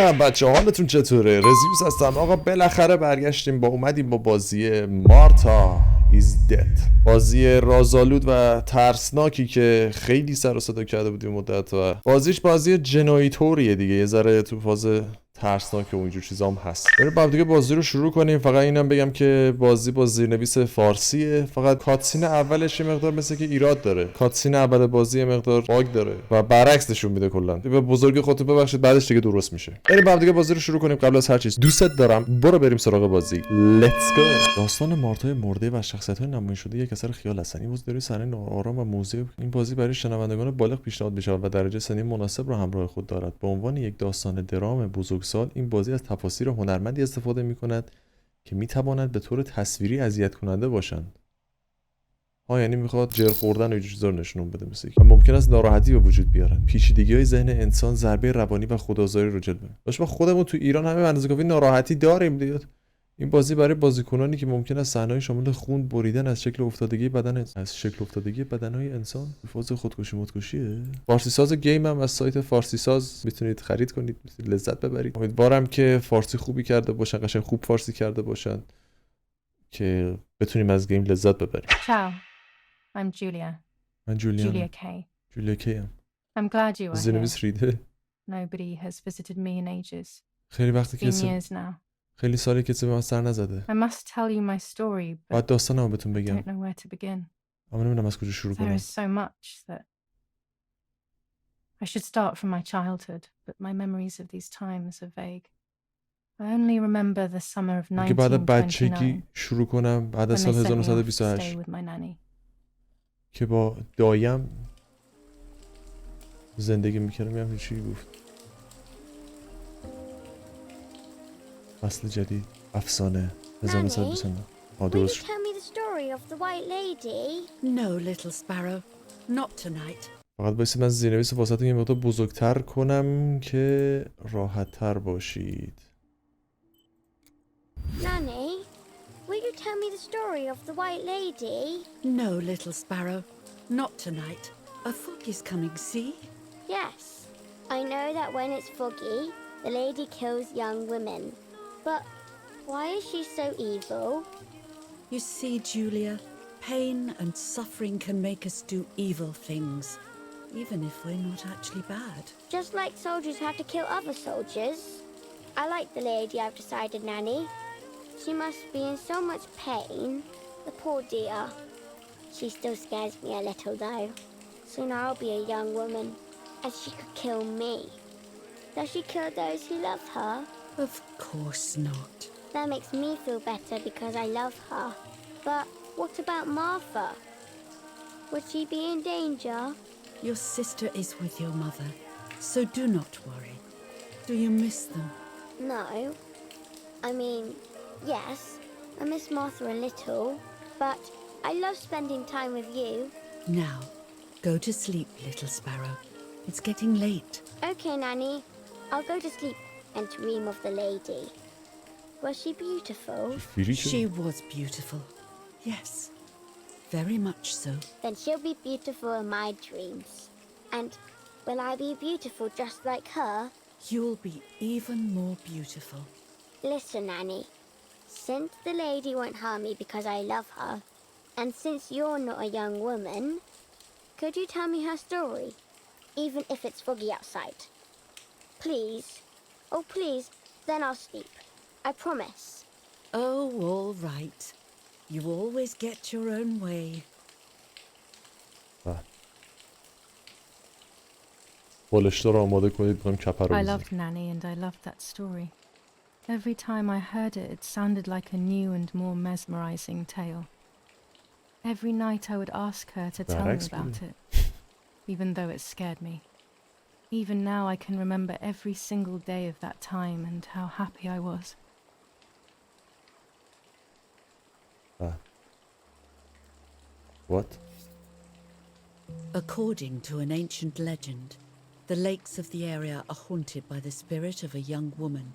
سلام بچه حالتون چطوره؟ رزیوس هستم. آقا بالاخره برگشتیم اومدیم با بازی مارتا ایز دد، بازی رازآلود و ترسناکی که خیلی سر و صدا کرده بودیم مدت و بازی جنایی طوریه دیگه، یه ذره تو فاز ترسناک و اینجور چیزا هم هست. بریم بعد دیگه بازی رو شروع کنیم. فقط اینم بگم که بازی با زیرنویس فارسیه، فقط کاتسین اولش یه مقدار مثل که ایراد داره، کاتسین اول بازی یه مقدار باگ داره و برعکس نشون میده کلا. به بزرگی خودتون ببخشید، بعدش دیگه درست میشه. بریم بعد دیگه بازی رو شروع کنیم. قبل از هر چیز دوستت دارم، برو بریم سراغ بازی. لیتس گو. داستان مارتای مرده و شخصیت‌های نمایش شده یک اثر خیال هستن. این بازی داره سرین آرام و موزه. این بازی برای شنوندگان بالغ پیشنهاد میشه و درجه سنی مناسب رو همراه خود دارد. به عنوان یک داستان درام بزرگسال، این بازی از تفاسیر هنرمندی استفاده می‌کند که می‌تواند به طور تصویری اذیت کننده باشند. یعنی میخواد جر خوردن و اینجور چیزا رو نشون بده، مثل که ممکن است ناراحتی به وجود بیارن. پیچیدگی‌های ذهن انسان ضربه روانی و خودآزاری رو جلب می‌کنه. باشه ما خودمون تو ایران همه اندازه کافی ناراحتی داریم دیگه. این بازی برای بازیکنانی که ممکن است صحنه‌های شامل خون، بریدن از شکل افتادگی بدنهای انسان، فاز خودکشیه. فارسی ساز گیم هم از سایت فارسی ساز میتونید خرید کنید، میتونید لذت ببرید. امیدوارم که فارسی خوبی کرده باشن، قشنگ خوب فارسی کرده باشن که بتونیم از گیم لذت ببریم. Ciao. I'm Julia. من Julia K. جولیا کی ام. I'm glad you are here. زیرنویس ریده. Nobody has visited me in ages. خیلی وقتی 15 کسی years now. خیلی سالی کسی به من سر نزده. I must tell you my story, but باید داستانمو بهتون I بگم. don't know where to begin. اما نمیدونم از کجا شروع There کنم. is so much that I should start from my childhood, but my memories of these times are vague. I only remember the summer of که بعد بچگی 1929 شروع کنم، بعد از when سال they sent me off to stay 1928 with my nanny. که با دایم زندگی میکردم. یه چی گفت فصل جدید افسانه 1929. Will you درست tell me the story of the white lady? No, little sparrow, not tonight. فقط بایستید من زیرنویس واسهتون یه مقدار بزرگتر کنم که راحت تر باشید. Nanny, will you tell me the story of the white lady? No, little sparrow, not tonight. A fog is coming, see? Yes, I know that when it's foggy, the lady kills young women. But why is she so evil? You see, Julia, pain and suffering can make us do evil things, even if we're not actually bad. Just like soldiers have to kill other soldiers. I like the lady I've decided, Nanny. She must be in so much pain. The poor dear. She still scares me a little though. Soon I'll be a young woman, and she could kill me. Does she kill those who love her? Of course not. That makes me feel better because I love her. But what about Martha? Would she be in danger? Your sister is with your mother, so do not worry. Do you miss them? No. I mean, yes, I miss Martha a little, but I love spending time with you. Now, go to sleep, little sparrow. It's getting late. Okay, Nanny. I'll go to sleep and dream of the lady. Was she beautiful? She was beautiful. Yes, very much so. Then she'll be beautiful in my dreams. And will I be beautiful just like her? You'll be even more beautiful. Listen, Nanny. Since the lady won't harm me because I love her, and since you're not a young woman, could you tell me her story, even if it's foggy outside? Please. Oh, please. Then I'll sleep. I promise. Oh, all right. You always get your own way. بالشتا رو آماده کنید، می‌خوایم کپر رو I بزنیم. loved Nanny and I loved that story. Every time I heard it, it sounded like a new and more mesmerizing tale. Every night I would ask her to tell me about it, even though it scared me. Even now I can remember every single day of that time and how happy I was. What? According to an ancient legend, the lakes of the area are haunted by the spirit of a young woman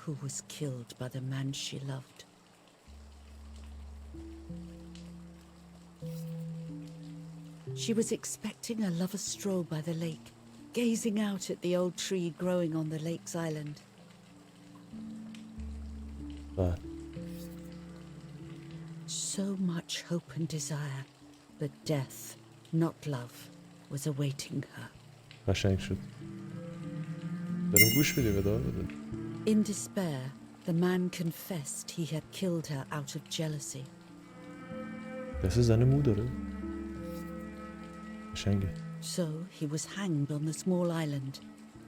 who was killed by the man she loved. She was expecting a lover's stroll by the lake gazing out at the old tree growing on the lake's island. بله. So much hope and desire, but death, not love, was awaiting her. قشنگ شد. بریم گوش بدیم ادامه بده. In despair, the man confessed he had killed her out of jealousy. دست زن مو داره. قشنگه. So he was hanged on the small island,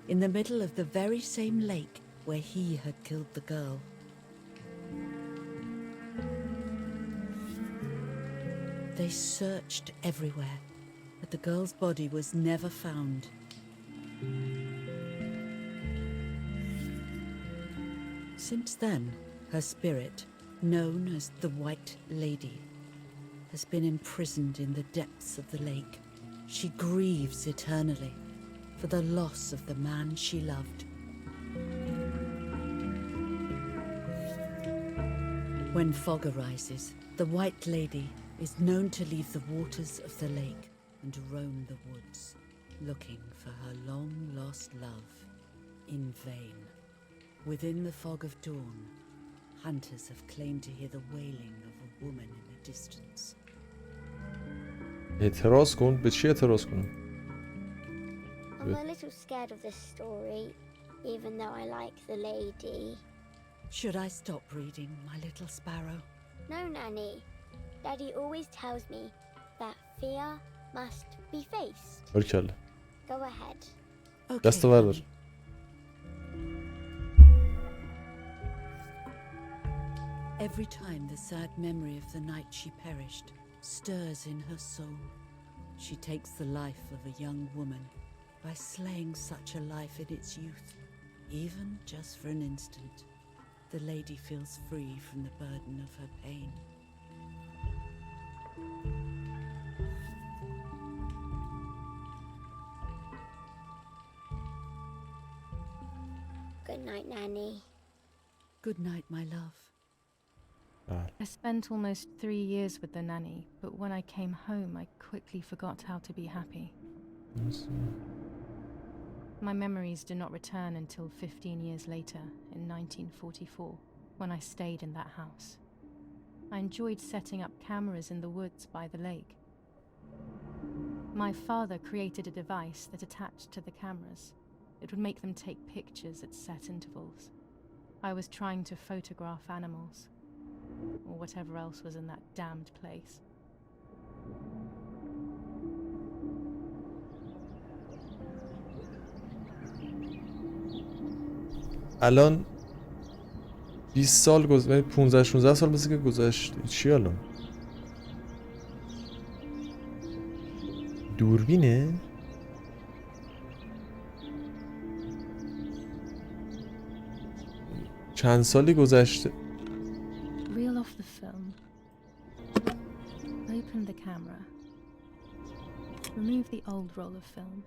in the middle of the very same lake where he had killed the girl. They searched everywhere, but the girl's body was never found. Since then, her spirit, known as the White Lady, has been imprisoned in the depths of the lake. She grieves eternally for the loss of the man she loved. When fog arises, the White Lady is known to leave the waters of the lake and roam the woods, looking for her long-lost love in vain. Within the fog of dawn, hunters have claimed to hear the wailing of a woman in the distance. اعتراض کن. به چی اعتراض کنم؟ I'm a little scared of this story, even though I like the lady. Should I stop reading, my little sparrow? No, Nanny. Daddy always tells me that fear must be faced. برکله. Go ahead. Okay. دست بردار. honey. Every time the sad memory of the night she perished stirs in her soul, she takes the life of a young woman by slaying such a life in its youth. Even just for an instant, the lady feels free from the burden of her pain. Good night, Nanny. Good night, my love. بله. I spent almost 3 years with the nanny, but when I came home, I quickly forgot how to be happy. My memories do not return until 15 years later, in 1944, when I stayed in that house. I enjoyed setting up cameras in the woods by the lake. My father created a device that attached to the cameras. It would make them take pictures at set intervals. I was trying to photograph animals, or whatever else was in that damned place. الان 20 سال گذشت، 15 16 سال مثل که گذشت. چی الان؟ دوربینه؟ چند سالی گذشته؟ Reel off the film. Open the camera. Remove the old roll of film.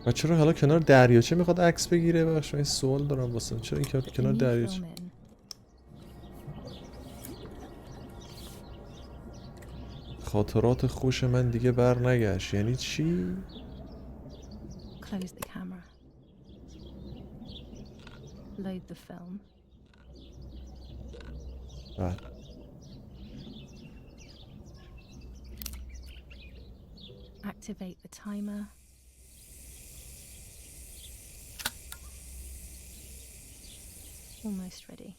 و چرا حالا کنار دریاچه میخواد عکس بگیره؟ بخش این سوال دارم واسه چرا این Put the کنار new دریاچه؟ film in. خاطرات خوش من دیگه بر نگشت. یعنی چی؟ Close the camera. Load the film. بله. Activate the timer. Almost ready.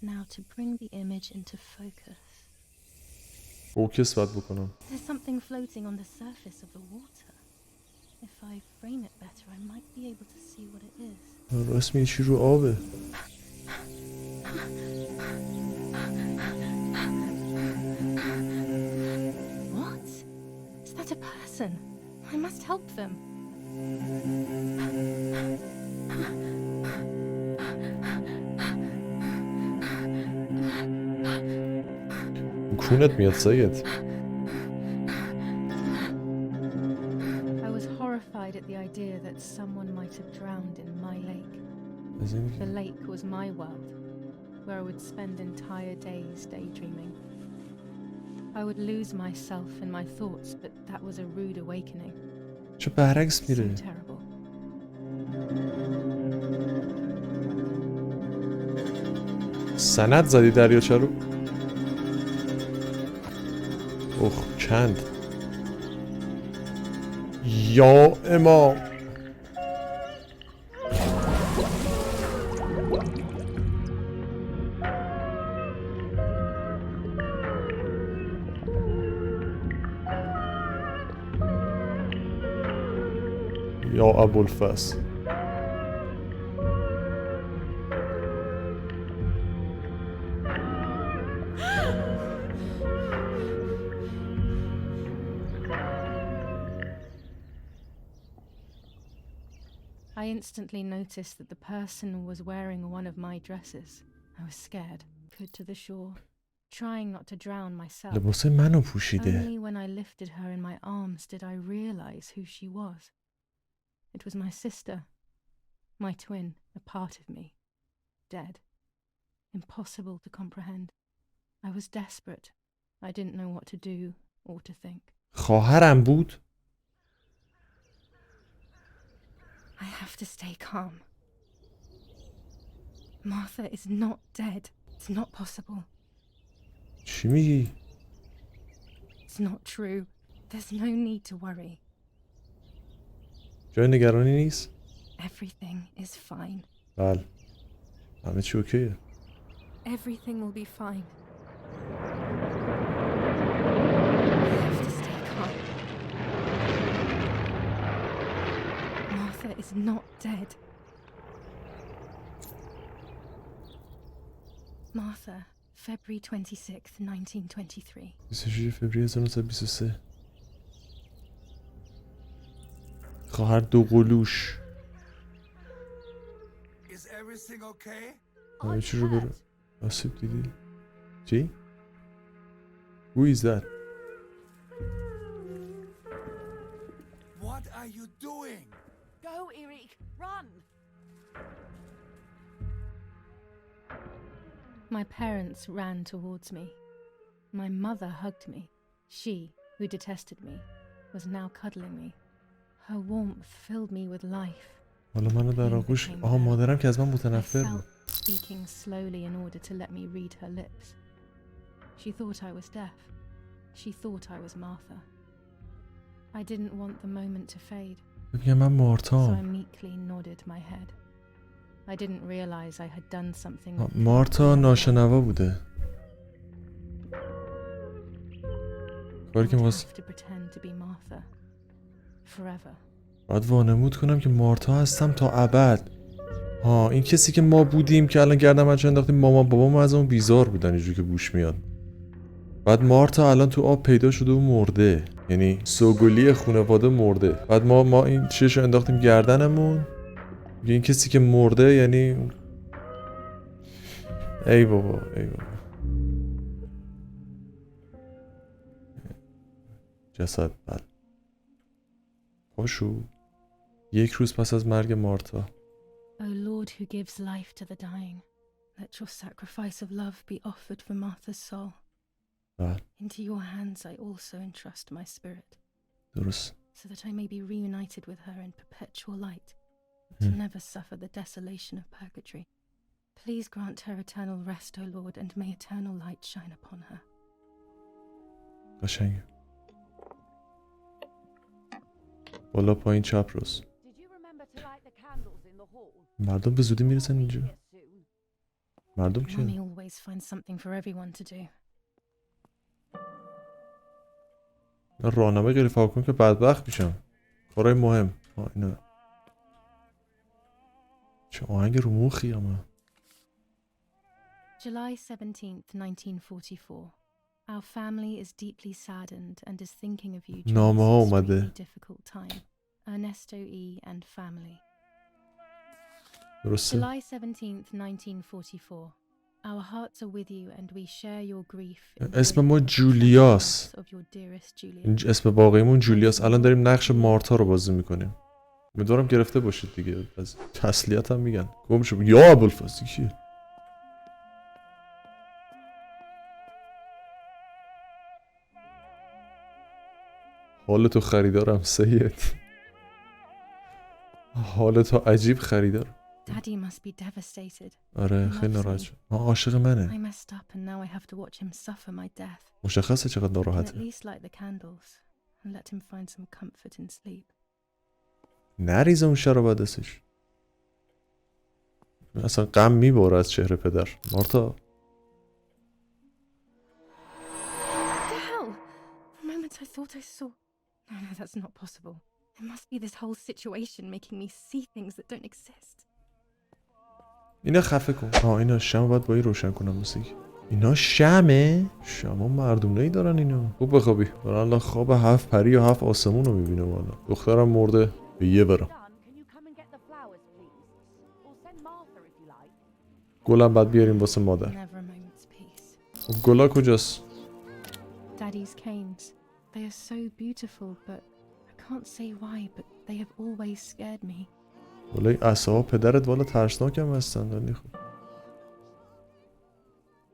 Now to bring the image into focus. فوکس باید بکنم. There's something floating on the surface of the water. If I frame it better, I might be able to see what it is. راست میگه چی رو آبه؟ What? Is that a person? I must help them. کونت میاد سید. I was horrified at the idea that someone might have drowned in my lake. The lake was my world, where I would spend entire days daydreaming. I would lose myself in my thoughts, but that was a rude awakening. چه برعکس میره. So terrible. سند زدی دریاچه رو؟ اوه کند. یا امام. یا ابوالفضل. I instantly noticed that the person was wearing one of my dresses. I was scared, put to the shore, trying not to drown myself. لباس منو پوشیده. Only when I lifted her in my arms did I realize who she was. It was my sister, my twin, a part of me, dead. Impossible to comprehend. I was desperate. I didn't know what to do or to think. خواهرم بود. I have to stay calm. Martha is not dead. It's not possible. چی میگی؟ It's not true. There's no need to worry. جای نگرانی نیست؟ Everything is fine. بله. همه چی اوکیه. Everything will be fine. I have to stay calm. Martha is not dead. Martha, February 26th, 1923. 26 فوریه 1923. خواهر دو قلوش. Is everything okay? همه چی رو برو. آسیب دیدی؟ چی؟ Who is that? What are you doing? Go, Erik, run! My parents ran towards me. My mother hugged me. She, who detested me, was now cuddling me. Her warmth filled me with life. حالا منو در آغوش. آها مادرم که از من I متنفر felt بود. speaking slowly in order to let me read her lips. She thought I was deaf. She thought I was Martha. I didn't want the moment to fade, میگم من so I مارتام. meekly nodded my head. I didn't realize I had done something. مارتا ناشنوا بوده. کاری که I would واسه have to pretend to be Martha forever. باید وانمود کنم که مارتا هستم تا ابد. ها این کسی که ما بودیم که الان گردن بچه انداختیم، مامان بابام از اون بیزار بودن اینجوری که بوش میاد. بعد مارتا الان تو آب پیدا شده و مرده، یعنی سوگلی خانواده مرده. بعد ما این چیزشو انداختیم گردنمون. این کسی که مرده یعنی ای بابا ای بابا. جسد بله. پاشو. یک روز پس از مرگ مارتا. O Lord who gives life to the dying, let your sacrifice of love be offered for Martha's soul. بله Into your hands I also entrust my spirit, درست. so that I may be reunited with her in perpetual light, to never suffer the desolation of purgatory. Please grant her eternal rest, O Lord, and may eternal light shine upon her. قشنگه. بالا پایین چپ راست. Did you remember to light the candles in the hall? مردم به زودی میرسن اینجا. Here soon. مردم Mummy که always finds something for everyone to do. راهنمای غیر فعال که بدبخت میشم. کارهای مهم. اینا چه آهنگ رو موخی اما. July 17th, 1944. Our family is deeply saddened and is thinking of you during نامه ها this اومده. extremely difficult time. Ernesto E. and family. درسته؟ July 17th, 1944. Our hearts are with you and we share your grief. in the اسم ما wake of the جولیاس. loss of your dearest Julia. این اسم واقعیمون جولیاس. الان داریم نقش مارتا رو بازی میکنیم. امیدوارم گرفته باشید دیگه. از تسلیت هم میگن. گم شو. یا ابوالفضل کیه؟ حالتو خریدارم سید. حالتو عجیب خریدار. Daddy must be devastated. آره خیلی ناراحت شد. عاشق منه. I messed up and now I have to watch him suffer my death. مشخصه چقدر I can at ناراحته. least light the candles and let him find some comfort in sleep. نریزه اون شراب دستش. اصلا غم میباره از چهره پدر. مارتا. The hell! For a moment I thought I saw... No, that's not possible. There must be this whole situation making me see things that don't exist. اینا خفه کن. اینا شمع باید با این روشن کنم موسیقی. اینا شمعه؟ شمع مردونه‌ای دارن اینا. خوب بخوابی. الان خواب 7 پری و 7 آسمون رو میبینه والا. دخترم مرده. به یه برم. گلم بعد بیاریم واسه مادر. Never a moment's peace. خب گلا کجاست؟ Daddy's canes. They are so beautiful, but I can't say why, but they have always scared me. والای عصاها پدرت والا ترسناکم هستن ولی خب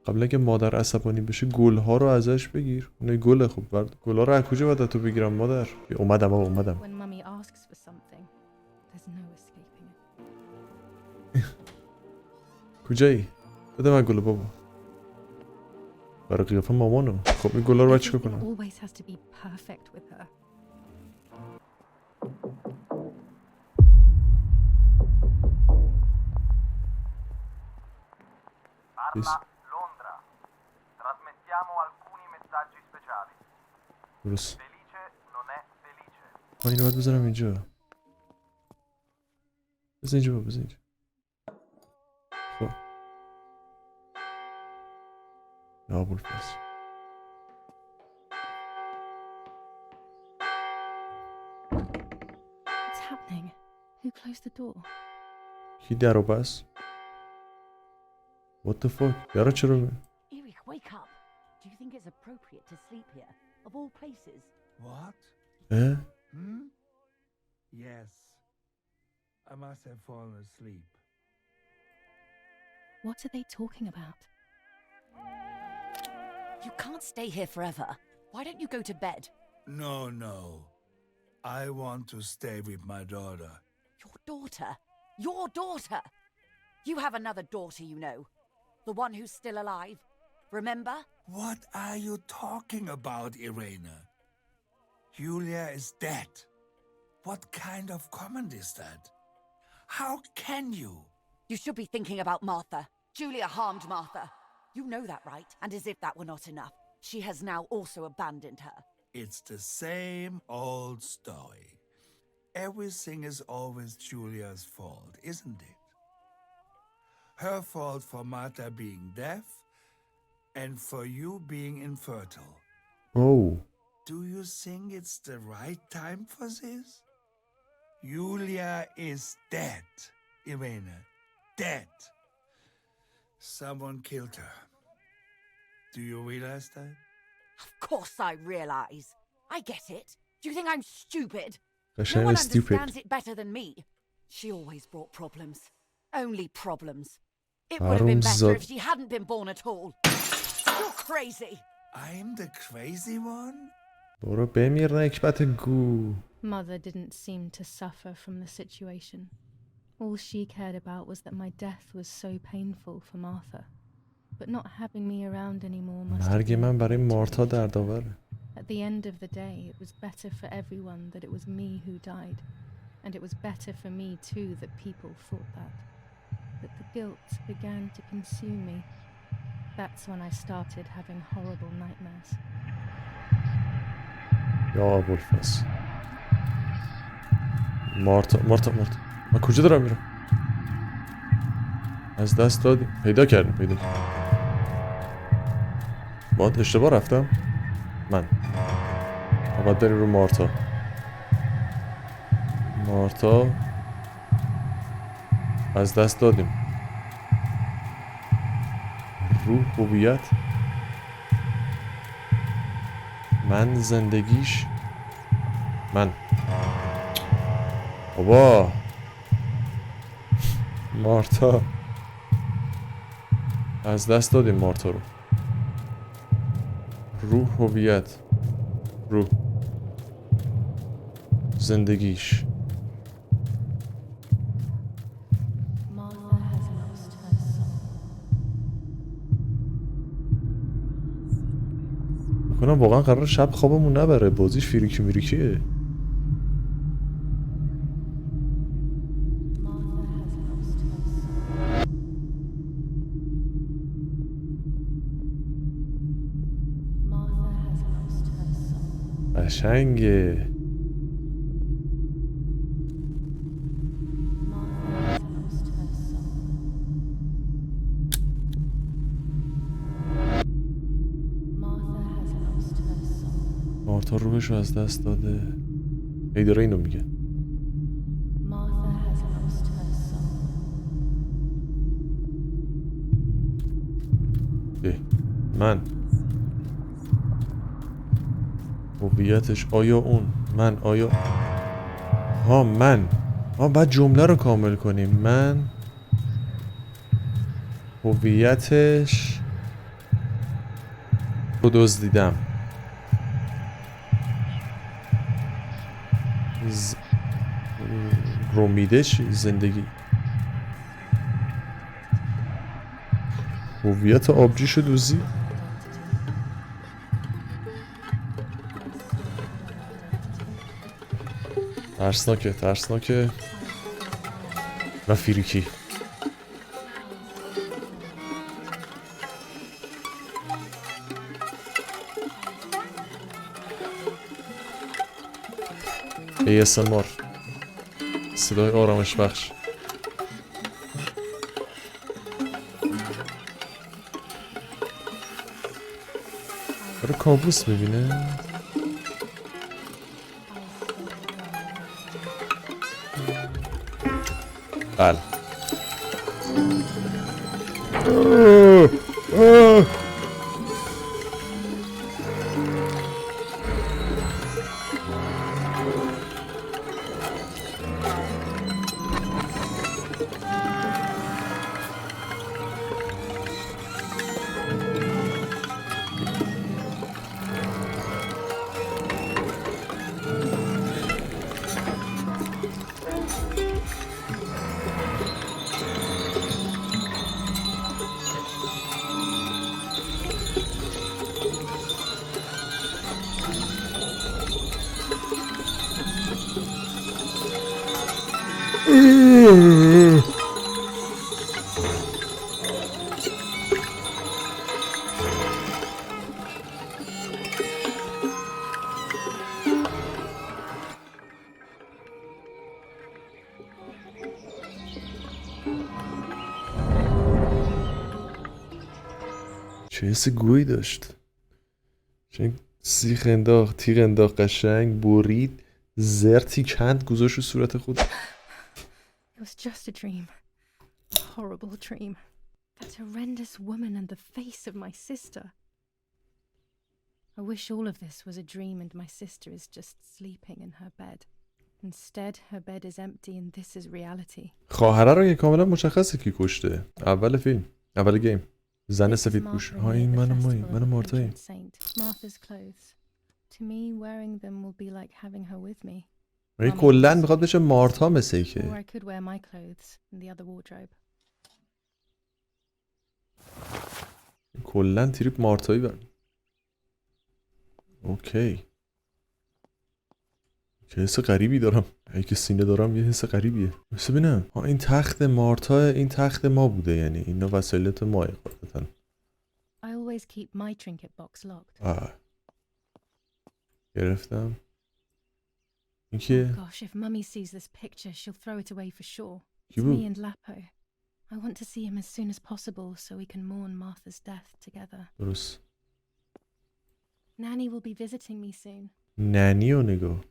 قبل اینکه مادر عصبانی بشه گلها رو ازش بگیر. اونای گله خوب برد. گلا رو از کجا باید تو بگیرم مادر؟ اومدم. When mummy asks for something, there's no escaping it. کجایی؟ بده من گلو بابا. برای قیافه مامانو. خب این گلا رو باید چیکار کنم؟ Always has to be perfect with her. Parla Londra. Trasmettiamo alcuni messaggi speciali. درست. Felice non è felice. اینو باید بذارم اینجا. بذار اینجا بابا، بذار اینجا. خب یا ابوالفضل What's happening? Who closed the door? کی در رو بس؟ What the fuck؟ در رو چرا Erich, wake up. Do you think it's appropriate to sleep here, of all places? What? اه؟ Yes. I must have fallen asleep. What are they talking about? You can't stay here forever. Why don't you go to bed? No. I want to stay with my daughter. Your daughter? Your daughter? You have another daughter, you know. The one who's still alive. Remember? What are you talking about, Irena? Julia is dead. What kind of comment is that? How can you? You should be thinking about Martha. Julia harmed Martha. You know that, right? And as if that were not enough, she has now also abandoned her. It's the same old story. Everything is always Julia's fault, isn't it? Her fault for Martha being deaf and for you being infertile. Oh. Do you think it's the right time for this? Julia is dead, Irena. Dead. Someone killed her. Do you realize that? Of course I realize. I get it. Do you think I'm stupid? No قشنگ one stupid. understands it better than me. She always brought problems. Only problems. It would have been better if she hadn't been born at all. You're crazy. I'm the crazy one? برو بمیر نکبت گو. Mother didn't seem to suffer from the situation. All she cared about was that my death was so painful for Martha. But not having me around anymore must have مرگ من been برای great to مارتا me. دردآوره. At the end of the day, it was better for everyone that it was me who died. And it was better for me too that people thought that. But the guilt began to consume me. That's when I started having horrible nightmares. یا ابوالفضل. مارتا من کجا دارم میرم؟ از دست دادیم. پیدا کردیم. باید اشتباه رفتم؟ من باید بریم رو مارتا. از دست دادیم. روح هویت من زندگیش من بابا مارتا از دست دادیم مارتا رو. روح هویت روح زندگیش. Martha has lost her soul. میکنم واقعا قرار شب خوابمون نبره. بازیش فیریکی میریکیه. Martha has lost her soul. Martha has lost her soul. قشنگه. Martha has lost her soul. Martha has lost her soul. مارتا روحش رو از دست داده. ای داره اینو میگه. Martha has lost her soul. من هویتش آیا اون من آیا من بعد جمله رو کامل کنیم. من هویتش رو دزدیدم. رومیدش زندگی هویت آبجیشو دوزی. ترسناکه و فیریکی. ASMR صدای آرامش بخش. داره کابوس میبینه. بله. چه حس گویی داشت. چه سیخ انداخت، تیغ انداخت، قشنگ برید، زرتی کند گذاشت رو صورت خود. It was just a dream. A horrible dream. That horrendous woman and the face of my sister. I wish all of this was a dream and my sister is just sleeping in her bed. Instead, her bed is empty and this is reality. خواهره رو که کاملا مشخصه کی کشته. اول فیلم، اول گیم. زن سفید پوش. این من مارتاییم. Martha's clothes. To me, wearing them will be like having her with me. این کلن میخواد بشه مارتا مثل Or که. I could wear my clothes in the other wardrobe. کلن تریپ مارتایی بر. اوکی. چه حس غریبی دارم. اگه که سینه دارم یه حس غریبیه. بس ببینم. این تخت مارتا، این تخت ما بوده، یعنی اینا وسایلت ماه قاعدتاً. I always keep my trinket box locked. گرفتم. این که Gosh, if Mummy sees this picture, she'll throw it away for sure. It's کی بود؟ me and Lapo. I want to see him as soon as possible so we can mourn Martha's death together. درست. Nanny will be visiting me soon. ننی رو نگاه.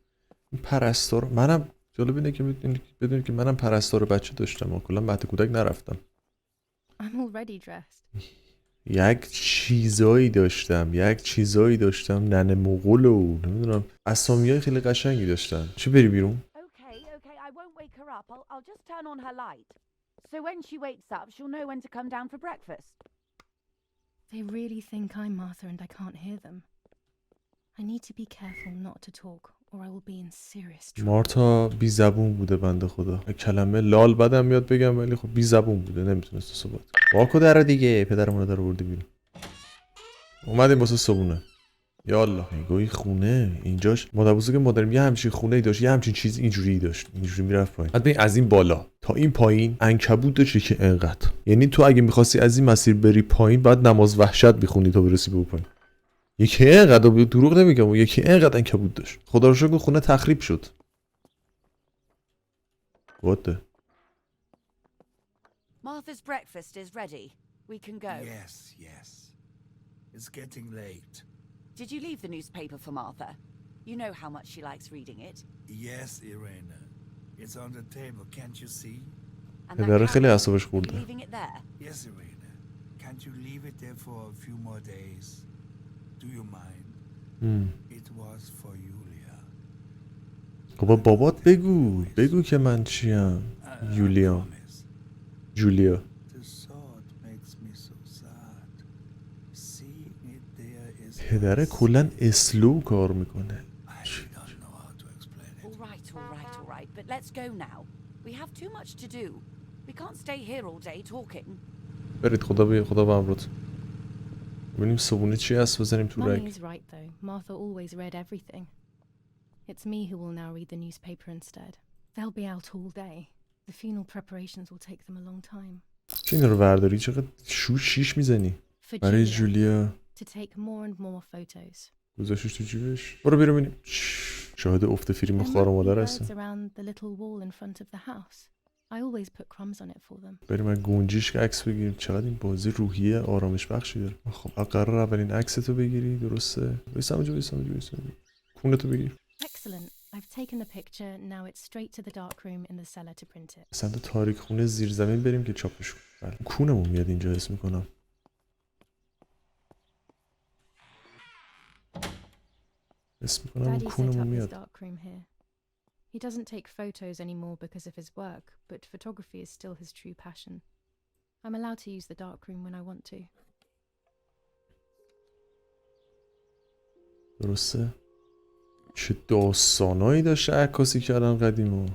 این پرستار منم جالب اینه که بدونی که منم پرستار بچه داشتم و کلا مهد کودک نرفتم. I'm already dressed. یک چیزایی داشتم ننه مغول و نمیدونم اسامیای خیلی قشنگی داشتن. چی بری بیرون؟ Okay, I won't wake her up. I'll just turn on her light. So when she wakes up, she'll know when to come down for breakfast. They really think I'm Martha and I can't hear them. I need to be careful not to talk or I will be in serious trouble. مارتا بی زبون بوده بنده خدا. کلمه لال بدم میاد بگم ولی خب بی زبون بوده، نمیتونست صحبت. واکو در دیگه، پدرمون رو در آورده بیرون. اومدیم واسه صبونه. یا الله، نگاهی خونه اینجاش مادر بزرگ مادرم یه همچین خونه‌ای داشت، یه همچین چیز اینجوری داشت، اینجوری میرفت پایین. بعد از این بالا تا این پایین عنکبوت داشت که انقدر، یعنی تو اگه می‌خواستی از این مسیر بری پایین بعد نماز وحشت می‌خوندی تا برسی به پایین. یکی اینقدر، دروغ نمیگم، یکی اینقدر عنکبوت داشت. خدا رو شکر خونه تخریب شد. What the؟ Martha's breakfast is ready. We can go. Yes, yes. It's getting late. Did you leave the newspaper for Martha? You know how much she likes reading it. Yes, Irena. It's on the table, can't you see? And پدر خیلی اعصابش are you خورده. leaving it there? Yes, Irena. Can't you leave it there for a few more days? Do you mind? It was for Julia. بابا بابات بگو که من چیم. یولیا. Promise. جولیا. The thought makes me so sad. Seeing it there is پدره کلن اسلو کار میکنه. I don't know how to explain it. All right. But let's go now. We have too much to do. We can't stay here all day talking. برید خدا به امروت. ببینیم صبونه چی هست بزنیم تو Mummy رگ. is right though. Martha always read everything. It's me who will now read the newspaper instead. They'll be out all day. The funeral preparations will take them a long time. چی اینا رو برداری؟ چقدر شیش میزنی؟ For برای Julia, جولیا. to take more and more photos. گذاشتش تو جیبش. برو بیرون ببینیم. شاهد افت فیلم There خوار و might be مادر birds هستم. around the little wall in front of the house. I always put crumbs on it for them. بریم از گنجیش عکس بگیریم. چقدر این بازی روحیه آرامش بخشی داره. خب قرار اولین عکس تو بگیری، درسته؟ وایسا اونجا. کونه تو بگیر. Excellent. I've taken the picture. Now it's straight to the dark room in the cellar to print it. سمت تاریک خونه زیر زمین بریم که چاپش کنیم. کونمون میاد اینجا حس میکنم. حس میکنم Daddy set کونمون up his میاد. dark room here. He doesn't take photos anymore because of his work, but photography is still his true passion. I'm allowed to use the dark room when I want to. درسته؟ چه داستانایی داشته عکاسی کردن قدیما.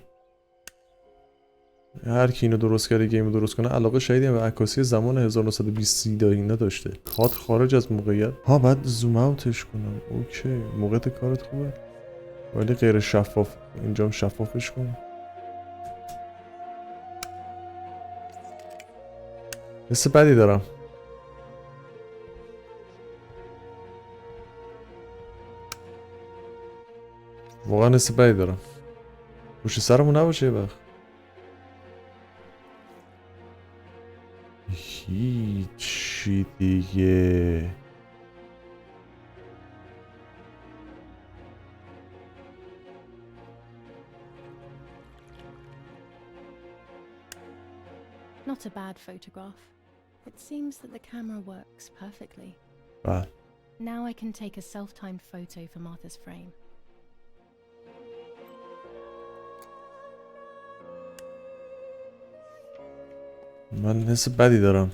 هر کی اینو درست کرده گیمو درست کنه علاقه شدیدی به عکاسی زمان 1920 اینا داشته. کات خارج از موقعیت. ها بعد زوم اوتش کنم. اوکی موقعیت کارت خوبه ولی غیر شفاف. اینجام شفافش کن. حس بدی دارم. واقعا حس بدی دارم. پشت سرمون نباشه یه وقت. هیچی دیگه. Not a bad photograph. It seems that the camera works perfectly. بله. Now I can take a self-timed photo for Martha's frame. من حس بدی دارم.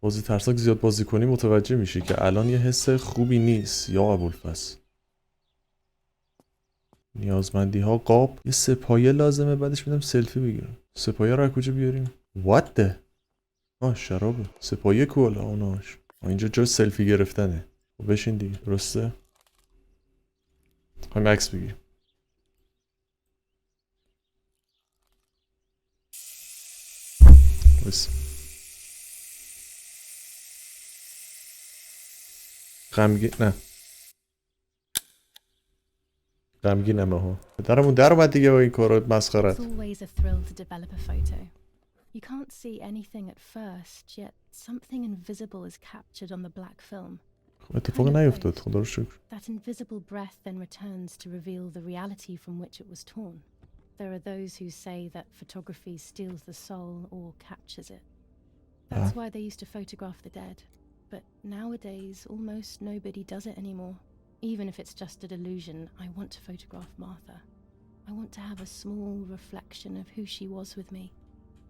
بازی ترسناک زیاد بازی کنی متوجه میشی که الان یه حس خوبی نیست یا ابوالفضل. نیازمندی ها قاب. یه سپایه لازمه بعدش میدم سلفی بگیرم. سپایه رو از کجا بیاریم؟ What the؟ شرابه. سپایه کولا اوناش. اینجا جای سلفی گرفتنه. بشین دیگه. درسته؟ هم عکس بگیریم. غمگینم ها. پدرمون در اومد دیگه با این کارات مسخرت. It's always a thrill to develop a photo. You can't see anything at first, yet something invisible is captured on the black film. اتفاق نیفتاد خدا رو شکر. That invisible breath then returns to reveal the reality from which it was torn. There are those who say that photography steals the soul or captures it. That's why they used to photograph the dead. But nowadays, almost nobody does it anymore. Even if it's just a delusion, I want to photograph Martha. I want to have a small reflection of who she was with me.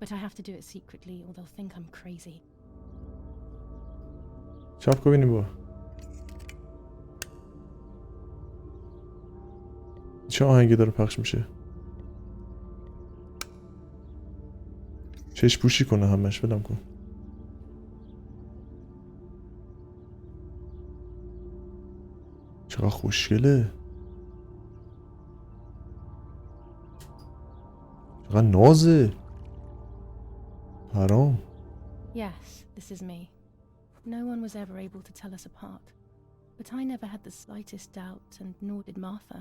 But I have to do it secretly or they'll think I'm crazy. چپ کن ببینیم با چه آهنگی داره پخش میشه. چشم پوشی کنه همش. بدم کن. چقدر خوشگله. چقدر نازه. حرام. Yes, this is me. No one was ever able to tell us apart. But I never had the slightest doubt, and nor did Martha.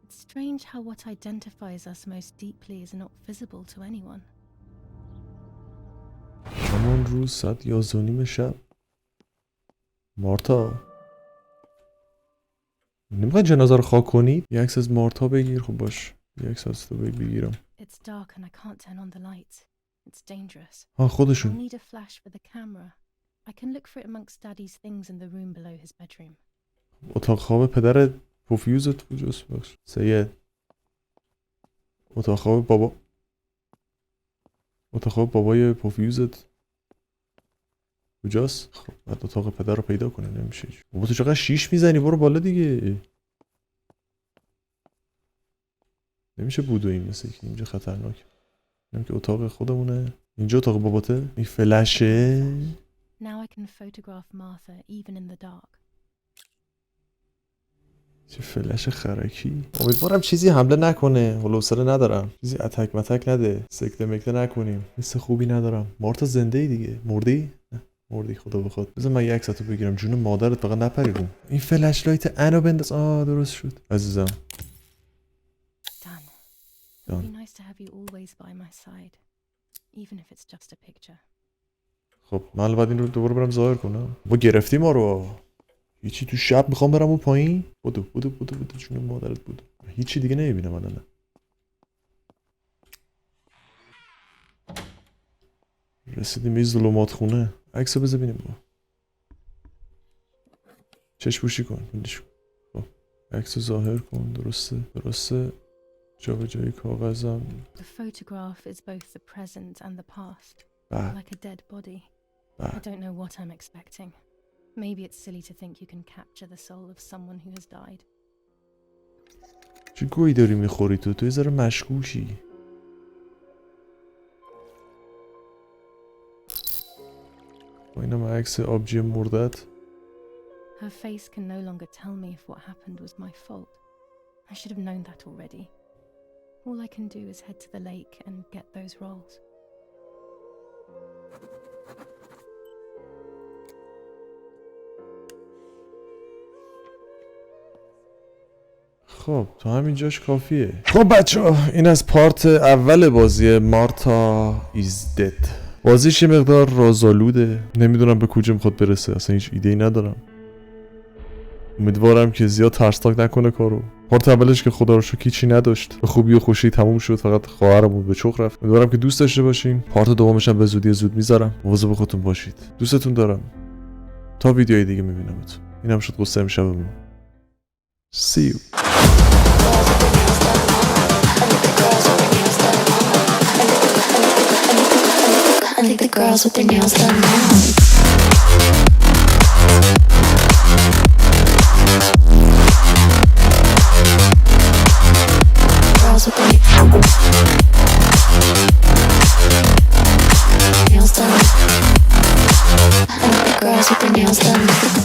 It's strange how what identifies us most deeply is not visible to anyone. همون روز ساعت 11:30 شب مارتا نمیخوای جنازه رو خاک کنی؟ یه عکس از مارتا بگیر. خب باش یه عکس از تو بگیرم. It's dark and I can't turn on the light. It's dangerous. ها I'll خودشون. need a flash for the camera. I can look for it amongst Daddy's things in the room below his bedroom. اتاق خواب پدر پوفیوزت کجاست؟ بخش سید. اتاق خواب بابا. اتاق خواب بابای پوفیوزت کجاست؟ خب بعد اتاق پدر رو پیدا کنه. نمیشه. بابا تو چقدر شیش میزنی؟ برو بالا دیگه. نمیشه بودویم مثل که اینجا خطرناک. اینم که اتاق خودمونه. اینجا اتاق باباته. این فلشه. Now I can photograph Martha even in the dark. چه فلش خرکی. امیدوارم چیزی حمله نکنه. حوصله ندارم. چیزی اتک متک نده. سکته مکته نکنیم. حس خوبی ندارم. مارتا زنده ای دیگه. مردی؟ نه مردی خدا بخواد. بذار من یه عکساتو بگیرم. جون مادرت فقط نپریدم. این فلش لایت انو بنداز. درست شد عزیزم. Done. It'd be nice to have you always by my side, even if it's just a picture. خب من بعد این رو دوباره برم ظاهر کنم. با گرفتی ما رو. هیچی تو شب میخوام برم اون پایین. بودو جون مادرت بودو. هیچی دیگه نمیبینم الان. رسیدیم به ظلمات خونه. عکسو بذار ببینیم با. چشم پوشی کن. خب عکسو ظاهر کن. درسته. جای کاغذم. The photograph is both the present and the past, like a dead body. I don't know what I'm expecting. Maybe it's silly to think you can capture the soul of someone who has died. چه گویی داری میخوری تو یه ذره مشکوکی. با اینم عکس آبجی مردت. Her face can no longer tell me if what happened was my fault. I should have known that already. All I can do is head to the lake and get those rolls. خب تا همین جاش کافیه. خب بچه‌ها این از پارت اول بازی مارتا ایز دد. بازیش یه مقدار رازآلوده. نمیدونم به کجا میخواد برسه. اصلا هیچ ایده‌ای ندارم. امیدوارم که زیاد ترسناک نکنه کارو. پارت اولش که خدا رو شکر هیچی نداشت. به خوبی و خوشی تموم شد. فقط خواهرمون به چخ رفت. امیدوارم که دوست داشته باشین. پارت دومش هم به زودی زود میذارم. مواظب خودتون باشید. دوستتون دارم. تا ویدیوهای دیگه میبینمتون. اینم شد قصه امشبمون. See you. I think the girls with their nails done now. Girls with their nails done. I think the girls with their nails done.